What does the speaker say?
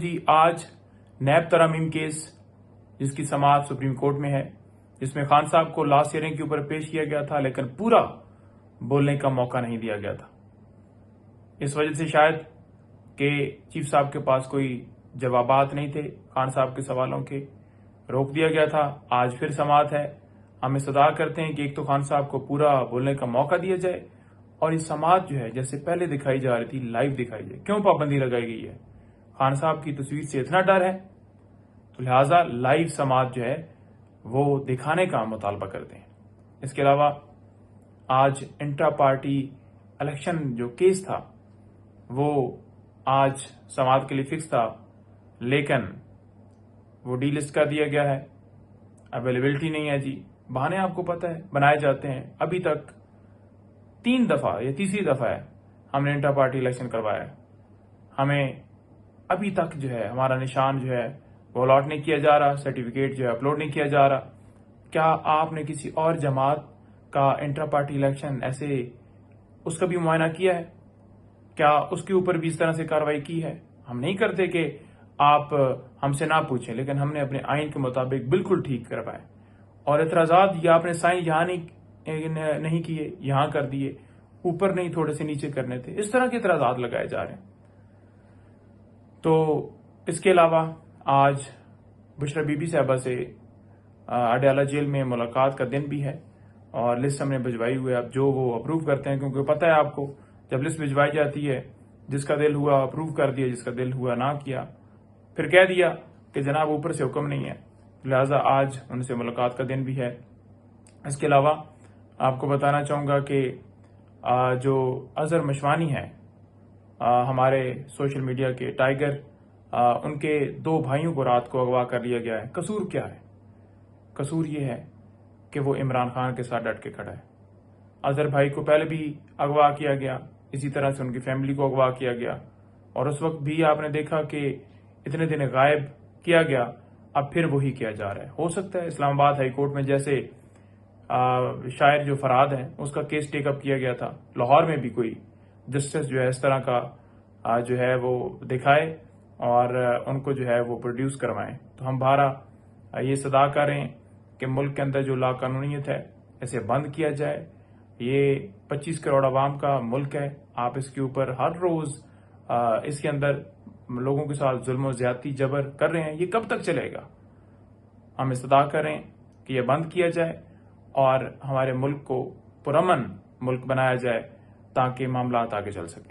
जी आज नैब तरमीम केस जिसकी समाअत सुप्रीम कोर्ट में है, जिसमें खान साहब को लास्ट हियरिंग के ऊपर पेश किया गया था, लेकिन पूरा बोलने का मौका नहीं दिया गया था। इस वजह से शायद कि चीफ साहब के पास कोई जवाबात नहीं थे खान साहब के सवालों के, रोक दिया गया था। आज फिर समाअत है। हम इस्तदा करते हैं कि एक तो खान साहब को पूरा बोलने का मौका दिया जाए और ये समाअत जो है जैसे पहले दिखाई जा रही थी लाइव दिखाई जाए। क्यों पाबंदी लगाई गई है? खान साहब की तस्वीर से इतना डर है तो लिहाजा लाइव समाअत जो है वो दिखाने का मुतालबा करते हैं। इसके अलावा आज इंट्रा पार्टी इलेक्शन जो केस था वो आज समाअत के लिए फिक्स था, लेकिन वो डीलिस्ट कर दिया गया है। अवेलेबिलिटी नहीं है जी। बहाने आपको पता है बनाए जाते हैं। अभी तक 3 दफा या तीसरी दफा है हमने इंट्रा पार्टी इलेक्शन करवाया है। हमें अभी तक जो है हमारा निशान जो है वो अलॉट नहीं किया जा रहा, सर्टिफिकेट जो है अपलोड नहीं किया जा रहा। क्या आपने किसी और जमात का इंट्रा पार्टी इलेक्शन ऐसे उसका भी मुआयना किया है? क्या उसके ऊपर भी इस तरह से कार्रवाई की है? हम नहीं करते कि आप हमसे ना पूछें, लेकिन हमने अपने आइन के मुताबिक बिल्कुल ठीक करवाए। और एतराजात या आपने साइन यहाँ नहीं किए, यहाँ कर दिए, ऊपर नहीं थोड़े से नीचे करने थे, इस तरह के एतराजात लगाए जा रहे हैं। तो इसके अलावा आज बुशरा बीबी साहबा से अडयाला जेल में मुलाकात का दिन भी है और लिस्ट हमने भिजवाई हुई है। अब जो वो अप्रूव करते हैं, क्योंकि पता है आपको जब लिस्ट भिजवाई जाती है जिसका दिल हुआ अप्रूव कर दिया, जिसका दिल हुआ ना किया, फिर कह दिया कि जनाब ऊपर से हुक्म नहीं है। लिहाजा आज उनसे मुलाकात का दिन भी है। इसके अलावा आपको बताना चाहूँगा कि जो अजहर मशवानी है हमारे सोशल मीडिया के टाइगर, उनके 2 भाइयों को रात को अगवा कर लिया गया है। कसूर क्या है? कसूर ये है कि वो इमरान खान के साथ डट के खड़ा है। अजहर भाई को पहले भी अगवा किया गया, इसी तरह से उनकी फैमिली को अगवा किया गया और उस वक्त भी आपने देखा कि इतने दिन गायब किया गया। अब फिर वही किया जा रहा है। हो सकता है इस्लामाबाद हाई कोर्ट में जैसे शायर जो फरहाद है उसका केस टेकअप किया गया था, लाहौर में भी कोई जस्टिस जो है इस तरह का जो है वो दिखाए और उनको जो है वो प्रोड्यूस करवाएं। तो हम बारह ये सदा कर रहे हैं कि मुल्क के अंदर जो लाकानूनीयत है इसे बंद किया जाए। ये 25 करोड़ आवाम का मुल्क है। आप इसके ऊपर हर रोज इसके अंदर लोगों के साथ जुल्म ज्यादती जबर कर रहे हैं। ये कब तक चलेगा? हम इस्तदा करें कि यह बंद किया जाए और हमारे मुल्क को पुरअमन मुल्क बनाया जाए ताकि मामलात आगे चल सकें।